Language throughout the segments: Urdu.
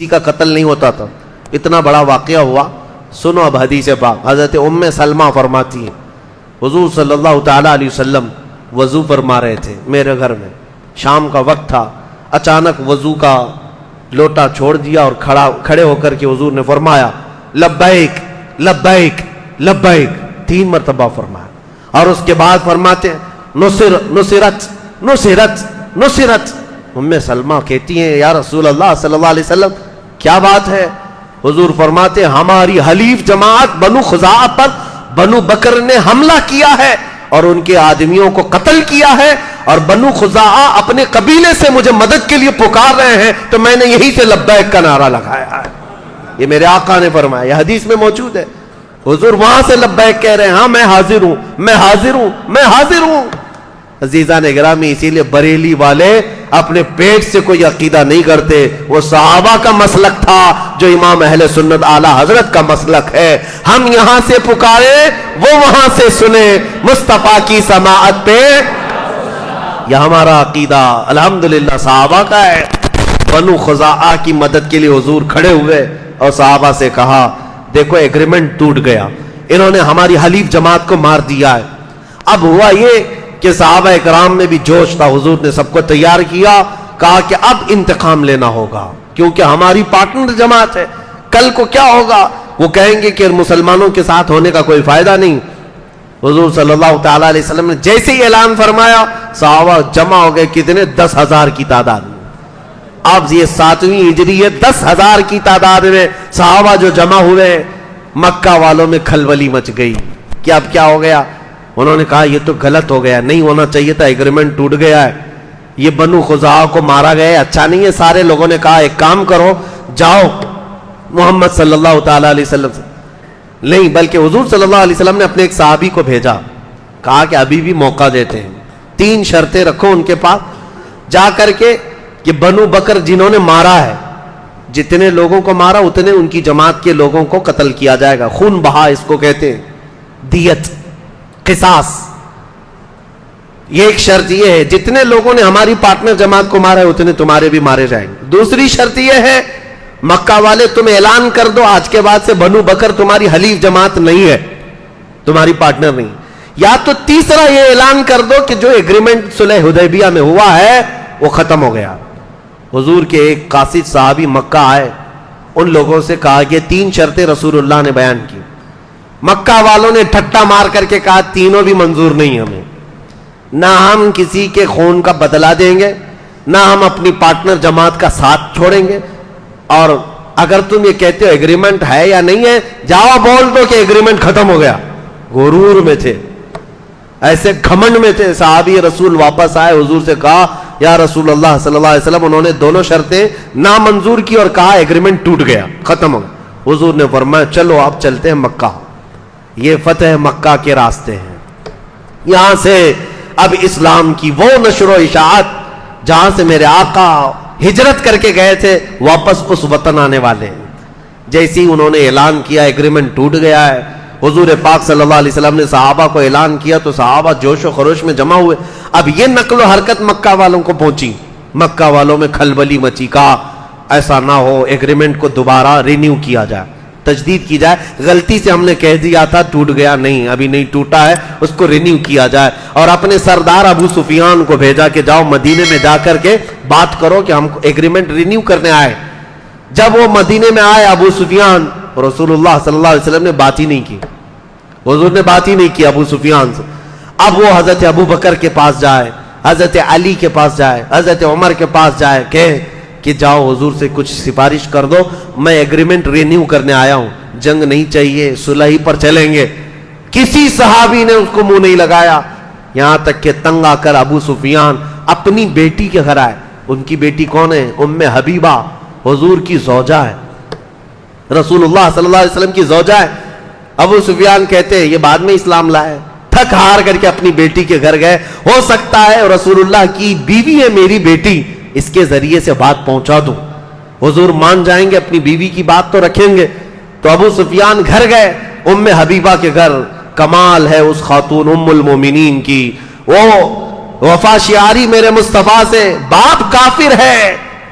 کا قتل نہیں ہوتا تھا. اتنا بڑا واقعہ ہوا. سنو اب حدیث پاک. حضرت ام سلمہ فرماتی ہیں حضور صلی اللہ تعالی علیہ وسلم وضو فرما رہے تھے میرے گھر میں. شام کا وقت تھا. اچانک وضو کا لوٹا چھوڑ دیا اور کھڑے ہو کر کے حضور نے فرمایا لبیک لبیک لبیک 3 مرتبہ فرمایا. اور اس کے بعد فرماتے ہیں نصرت نصرت نصرت. ام سلمہ کہتی ہیں یا رسول اللہ صلی اللہ علیہ وسلم کیا بات ہے؟ حضور فرماتے ہیں ہماری حلیف جماعت بنو خزاعہ پر بنو بکر نے حملہ کیا ہے اور ان کے آدمیوں کو قتل کیا ہے، اور بنو خزاعہ اپنے قبیلے سے مجھے مدد کے لیے پکار رہے ہیں، تو میں نے یہی سے لبیک کا نعرہ لگایا ہے. یہ میرے آقا نے فرمایا، یہ حدیث میں موجود ہے. حضور وہاں سے لبیک کہہ رہے ہیں ہاں میں حاضر ہوں میں حاضر ہوں میں حاضر ہوں. عزیزان گرامی، اسی لیے بریلی والے اپنے پیٹ سے کوئی عقیدہ نہیں کرتے. وہ صحابہ کا مسلک تھا جو امام اہل سنت اعلی حضرت کا مسلک ہے. ہم یہاں سے پکارے وہ وہاں سے سنے، مصطفیٰ کی سماعت پہ. یہ ہمارا عقیدہ الحمدللہ صحابہ کا ہے. بنو خزاعہ کی مدد کے لیے حضور کھڑے ہوئے اور صحابہ سے کہا دیکھو ایگریمنٹ ٹوٹ گیا، انہوں نے ہماری حلیف جماعت کو مار دیا ہے. اب ہوا یہ کہ صحابہ اکرام میں بھی جوش تھا. حضور نے سب کو تیار کیا، کہا کہ اب انتقام لینا ہوگا کیونکہ ہماری پارٹنر جماعت ہے. کل کو کیا ہوگا؟ وہ کہیں گے کہ مسلمانوں کے ساتھ ہونے کا کوئی فائدہ نہیں. حضور صلی اللہ تعالی علیہ وسلم نے جیسے ہی اعلان فرمایا صحابہ جمع ہو گئے. کتنے؟ 10,000 کی تعداد میں. اب یہ 7ویں ہجری ہے، 10,000 کی تعداد میں صحابہ جو جمع ہوئے. مکہ والوں میں کھلبلی مچ گئی کہ اب کیا ہو گیا. انہوں نے کہا یہ تو غلط ہو گیا، نہیں ہونا چاہیے تھا، ایگریمنٹ ٹوٹ گیا ہے، یہ بنو خزاعہ کو مارا گیا ہے، اچھا نہیں ہے. سارے لوگوں نے کہا ایک کام کرو، جاؤ محمد صلی اللہ تعالی علیہ وسلم سے. نہیں، بلکہ حضور صلی اللہ علیہ وسلم نے اپنے ایک صحابی کو بھیجا، کہا کہ ابھی بھی موقع دیتے ہیں، 3 شرطیں رکھو ان کے پاس جا کر کے کہ بنو بکر جنہوں نے مارا ہے، جتنے لوگوں کو مارا اتنے ان کی جماعت کے لوگوں کو قتل کیا جائے گا. خون بہا اس کو کہتے ہیں، دیت، قصاص. یہ ایک شرط یہ ہے جتنے لوگوں نے ہماری پارٹنر جماعت کو مارا ہے اتنے تمہارے بھی مارے جائیں گے. دوسری شرط یہ ہے مکہ والے تم اعلان کر دو آج کے بعد سے بنو بکر تمہاری حلیف جماعت نہیں ہے، تمہاری پارٹنر نہیں. یا تو تیسرا یہ اعلان کر دو کہ جو ایگریمنٹ صلح حدیبیہ میں ہوا ہے وہ ختم ہو گیا. حضور کے ایک قاصد صحابی مکہ آئے، ان لوگوں سے کہا کہ 3 شرطیں رسول اللہ نے بیان کی. مکہ والوں نے ٹھٹا مار کر کے کہا تینوں بھی منظور نہیں ہمیں، نہ ہم کسی کے خون کا بدلہ دیں گے، نہ ہم اپنی پارٹنر جماعت کا ساتھ چھوڑیں گے، اور اگر تم یہ کہتے ہو ایگریمنٹ ہے یا نہیں ہے جاؤ بول دو کہ ایگریمنٹ ختم ہو گیا. غرور میں تھے، ایسے گھمنڈ میں تھے. صحابی رسول واپس آئے، حضور سے کہا یا رسول اللہ صلی اللہ علیہ وسلم انہوں نے دونوں شرطیں نامنظور کی اور کہا ایگریمنٹ ٹوٹ گیا، ختم ہو گیا. حضور نے فرمایا چلو آپ چلتے ہیں مکہ. یہ فتح مکہ کے راستے ہیں. یہاں سے اب اسلام کی وہ نشر و اشاعت جہاں سے میرے آقا ہجرت کر کے گئے تھے واپس اس وطن آنے والے ہیں. جیسے ہی انہوں نے اعلان کیا ایگریمنٹ ٹوٹ گیا ہے، حضور پاک صلی اللہ علیہ وسلم نے صحابہ کو اعلان کیا تو صحابہ جوش و خروش میں جمع ہوئے. اب یہ نقل و حرکت مکہ والوں کو پہنچی، مکہ والوں میں کھلبلی مچی. کہا ایسا نہ ہو ایگریمنٹ کو دوبارہ رینیو کیا جائے، تجدید کی جائے. غلطی سے ہم نے کہہ دیا تھا ٹوٹ گیا، نہیں ابھی نہیں ٹوٹا ہے، اس کو رینیو کیا جائے. اور اپنے سردار ابو سفیان کو بھیجا کہ جاؤ مدینے میں جا کر کے بات کرو کہ ہم ایگریمنٹ رینیو کرنے آئے. جب وہ مدینے میں آئے ابو سفیان، رسول اللہ صلی اللہ علیہ وسلم نے بات ہی نہیں کی، حضور نے بات ہی نہیں کی ابو سفیان سے. اب وہ حضرت ابو بکر کے پاس جائے، حضرت علی کے پاس جائے، حضرت عمر کے پاس جائے کہ جاؤ حضور سے کچھ سفارش کر دو، میں ایگریمنٹ رینیو کرنے آیا ہوں، جنگ نہیں چاہیے، صلح ہی پر چلیں گے. کسی صحابی نے اس کو منہ نہیں لگایا. یہاں تک کہ تنگ آ کر ابو سفیان اپنی بیٹی کے گھر آئے. ان کی بیٹی کون ہے؟ ام حبیبہ، حضور کی زوجہ ہے، رسول اللہ صلی اللہ علیہ وسلم کی زوجہ ہے. ابو سفیان کہتے ہیں یہ بعد میں اسلام لائے. تھک ہار کر کے اپنی بیٹی کے گھر گئے. ہو سکتا ہے رسول اللہ کی بیوی ہے میری بیٹی، اس کے ذریعے سے بات پہنچا دوں، حضور مان جائیں گے، اپنی بیوی کی بات تو رکھیں گے. تو ابو سفیان گھر گئے ام حبیبہ کے گھر. کمال ہے اس خاتون ام المومنین کی، وہ وفا شعاری میرے مصطفیٰ سے، باپ کافر ہے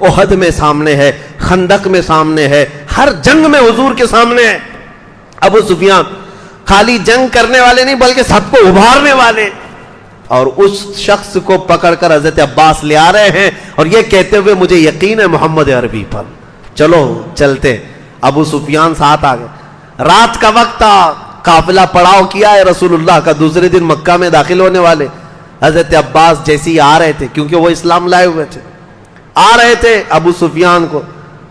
احد میں سامنے ہے, خندق میں سامنے ہے, ہر جنگ میں حضور کے سامنے ہے. ابو سفیان خالی جنگ کرنے والے نہیں بلکہ سب کو ابھارنے والے, اور اس شخص کو پکڑ کر حضرت عباس لے آ رہے ہیں اور یہ کہتے ہوئے مجھے یقین ہے محمد عربی پر, چلو چلتے. ابو سفیان ساتھ آ گئے. رات کا وقت تھا, قافلہ پڑاؤ کیا ہے رسول اللہ کا, دوسرے دن مکہ میں داخل ہونے والے. حضرت عباس جیسے ہی آ رہے تھے, کیونکہ وہ اسلام لائے ہوئے تھے, آ رہے تھے ابو سفیان کو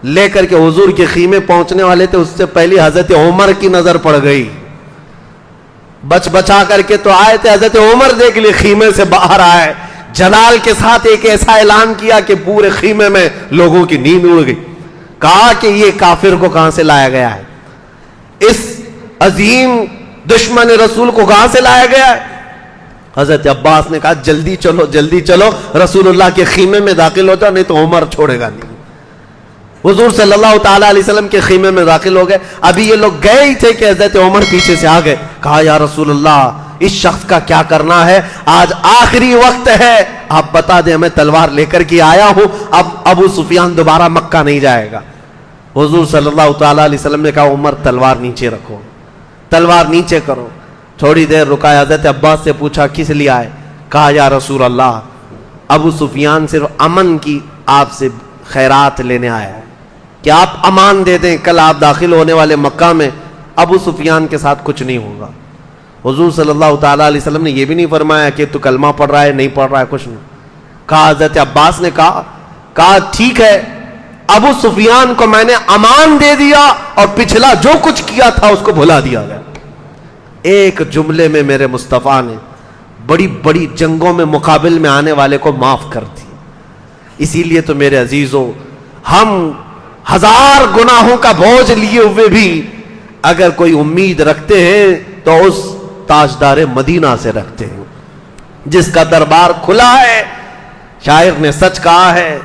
لے کر کے حضور کے خیمے پہنچنے والے تھے, اس سے پہلے حضرت عمر کی نظر پڑ گئی. بچ بچا کر کے تو آئے تھے, حضرت عمر دیکھ لیے خیمے سے باہر آئے, جلال کے ساتھ ایک ایسا اعلان کیا کہ پورے خیمے میں لوگوں کی نیند اڑ گئی. کہا کہ یہ کافر کو کہاں سے لایا گیا ہے, اس عظیم دشمن رسول کو کہاں سے لایا گیا ہے. حضرت عباس نے کہا جلدی چلو جلدی چلو, رسول اللہ کے خیمے میں داخل ہو جاؤ نہیں تو عمر چھوڑے گا نہیں. حضور صلی اللہ تعالیٰ علیہ وسلم کے خیمے میں داخل ہو گئے. ابھی یہ لوگ گئے ہی تھے کہ حضرت عمر پیچھے سے آ گئے. کہا یا رسول اللہ اس شخص کا کیا کرنا ہے, آج آخری وقت ہے, آپ بتا دیں میں تلوار لے کر کے آیا ہوں, اب ابو سفیان دوبارہ مکہ نہیں جائے گا. حضور صلی اللہ تعالیٰ علیہ وسلم نے کہا عمر تلوار نیچے رکھو, تلوار نیچے کرو. تھوڑی دیر رکا, حضرت عباس سے پوچھا کس لیے آئے. کہا یا رسول اللہ ابو سفیان صرف امن کی آپ سے خیرات لینے آیا ہے کہ آپ امان دے دیں, کل آپ داخل ہونے والے مکہ میں ابو سفیان کے ساتھ کچھ نہیں ہوگا. حضور صلی اللہ تعالیٰ علیہ وسلم نے یہ بھی نہیں فرمایا کہ تو کلمہ پڑھ رہا ہے نہیں پڑھ رہا ہے, کچھ نہیں کہا. حضرت عباس نے کہا ٹھیک ہے, ابو سفیان کو میں نے امان دے دیا اور پچھلا جو کچھ کیا تھا اس کو بھلا دیا گیا. ایک جملے میں میرے مصطفیٰ نے بڑی بڑی جنگوں میں مقابل میں آنے والے کو معاف کر دی. اسی لیے تو میرے عزیزوں, ہم ہزار گناہوں کا بوجھ لیے ہوئے بھی اگر کوئی امید رکھتے ہیں تو اس تاجدار مدینہ سے رکھتے ہیں جس کا دربار کھلا ہے. شاعر نے سچ کہا ہے,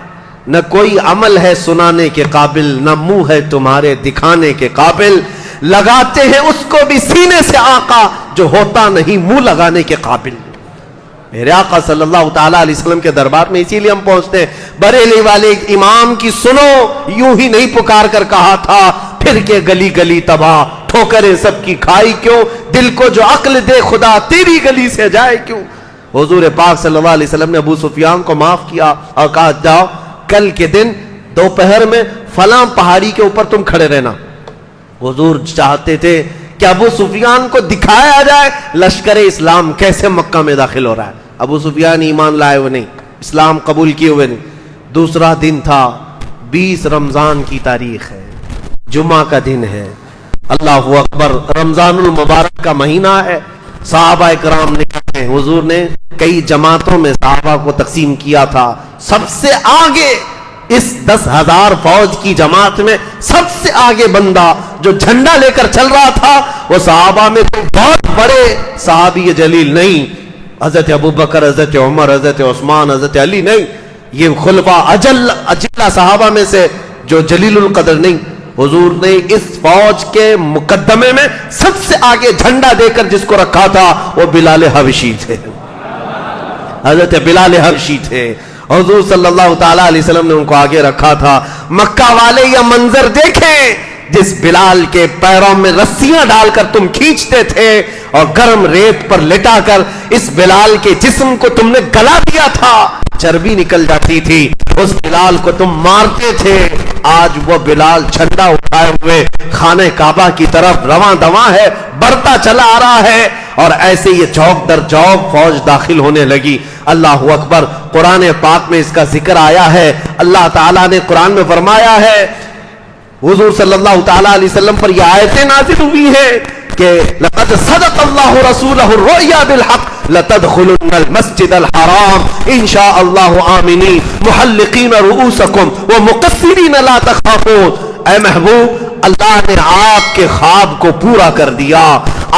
نہ کوئی عمل ہے سنانے کے قابل, نہ منہ ہے تمہارے دکھانے کے قابل, لگاتے ہیں اس کو بھی سینے سے آقا جو ہوتا نہیں منہ لگانے کے قابل. میرے آقا صلی اللہ تعالیٰ علیہ وسلم کے دربار میں اسی لیے ہم پہنچتے ہیں. بریلی والے امام کی سنو, یوں ہی نہیں پکار کر کہا تھا پھر کے گلی گلی تباہ, ٹھوکریں سب کی کھائی کیوں, دل کو جو عقل دے خدا تیری گلی سے جائے کیوں. حضور پاک صلی اللہ علیہ وسلم نے ابو سفیان کو معاف کیا اور کہا جاؤ کل کے دن دوپہر میں فلاں پہاڑی کے اوپر تم کھڑے رہنا. حضور چاہتے تھے کہ ابو سفیان کو دکھایا جائے لشکر اسلام کیسے مکہ میں داخل ہو رہا ہے. ابو سفیان ایمان لائے ہوئے نہیں, اسلام قبول کیے ہوئے نہیں. دوسرا دن تھا, 20 رمضان کی تاریخ ہے, جمعہ کا دن ہے. اللہ اکبر, رمضان المبارک کا مہینہ ہے. صحابہ اکرام نکلے, حضور نے کئی جماعتوں میں صحابہ کو تقسیم کیا تھا. سب سے آگے اس 10,000 فوج کی جماعت میں سب سے آگے بندہ جو جھنڈا لے کر چل رہا تھا وہ صحابہ میں کوئی بہت بڑے صحابی جلیل نہیں, حضرت ابو بکر, حضرت عمر, حضرت عثمان, حضرت علی نہیں, یہ خلفاء اجلہ صحابہ میں سے جو جلیل القدر نہیں. حضور نے اس فوج کے مقدمے میں سب سے آگے جھنڈا دے کر جس کو رکھا تھا وہ بلال حبشی تھے, حضرت بلال حبشی تھے. حضور صلی اللہ تعالیٰ علیہ وسلم نے ان کو آگے رکھا تھا. مکہ والے یہ منظر دیکھیں جس بلال کے پیروں میں رسیاں ڈال کر تم کھینچتے تھے اور گرم ریت پر لٹا کر اس بلال کے جسم کو تم نے گلا دیا تھا, چربی نکل جاتی تھی, اس بلال کو تم مارتے تھے. آج وہ بلال جھنڈا اٹھائے ہوئے خانہ کعبہ کی طرف رواں دواں ہے, بڑھتا چلا آ رہا ہے, اور ایسے یہ چوک در چوک فوج داخل ہونے لگی. اللہ اکبر, قرآن پاک میں اس کا ذکر آیا ہے. اللہ تعالیٰ نے قرآن میں فرمایا ہے, حضور صلی اللہ تعالیٰ علیہ وسلم پر یہ آیتیں نازل ہوئی ہے کہ لقد صدق اللہ رسولہ الرؤیا بالحق لتدخلن المسجد الحرام ان شاء اللہ آمنین محلقین رؤوسکم ومقصرین لا تخافون. اے محبوب, اللہ نے آپ کے خواب کو پورا کر دیا.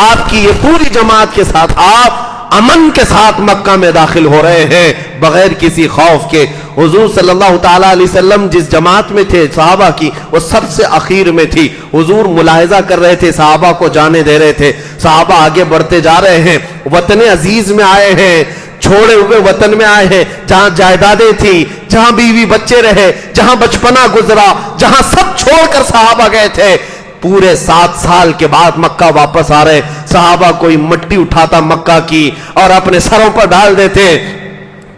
آپ کی یہ پوری جماعت کے ساتھ آپ امن کے ساتھ مکہ میں داخل ہو رہے ہیں بغیر کسی خوف کے. حضور صلی اللہ تعالیٰ علیہ وسلم جس جماعت میں تھے صحابہ کی, وہ سب سے اخیر میں تھی. حضور ملاحظہ کر رہے تھے, صحابہ کو جانے دے رہے تھے. صحابہ آگے بڑھتے جا رہے ہیں, وطن عزیز میں آئے ہیں, چھوڑے ہوئے وطن میں آئے ہیں جہاں جائیدادیں تھی, جہاں بیوی بچے رہے, جہاں بچپنا گزرا, جہاں سب چھوڑ کر صحابہ گئے تھے. پورے 7 سال کے بعد مکہ واپس آ رہے. صحابہ کوئی مٹی اٹھاتا مکہ کی اور اپنے سروں پر ڈال دیتے,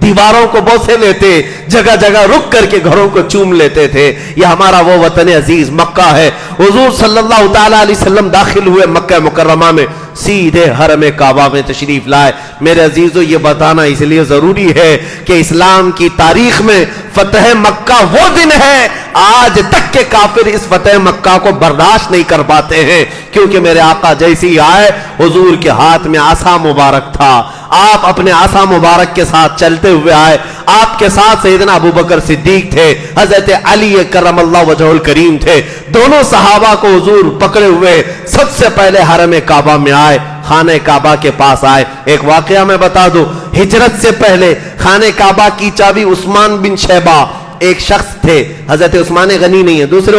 دیواروں کو بوسے لیتے, جگہ جگہ رک کر کے گھروں کو چوم لیتے تھے. یہ ہمارا وہ وطن عزیز مکہ ہے. حضور صلی اللہ تعالی علیہ وسلم داخل ہوئے مکہ مکرمہ میں, سیدھے حرم کعبہ میں تشریف لائے. میرے عزیزو یہ بتانا اس لیے ضروری ہے کہ اسلام کی تاریخ میں فتح مکہ وہ دن ہے آج تک کے کافر اس فتح مکہ کو برداشت نہیں کر پاتے ہیں, کیونکہ میرے آقا جیسے ہی آئے حضور کے ہاتھ میں عصا مبارک تھا. آپ اپنے عصا مبارک کے ساتھ چلتے ہوئے آئے. آپ کے ساتھ سیدنا ابو بکر صدیق تھے, حضرت علی کرم اللہ وجہہ الکریم تھے. دونوں صحابہ کو حضور پکڑے ہوئے سب سے پہلے حرم کعبہ میں آئے, خانہ کعبہ کے پاس آئے. ایک واقعہ میں بتا دوں, ہجرت سے پہلے خانہ کعبہ کی چابی عثمان بن شیبہ ایک شخص تھے, حضرت عثمان غنی نہیں ہے, دوسرے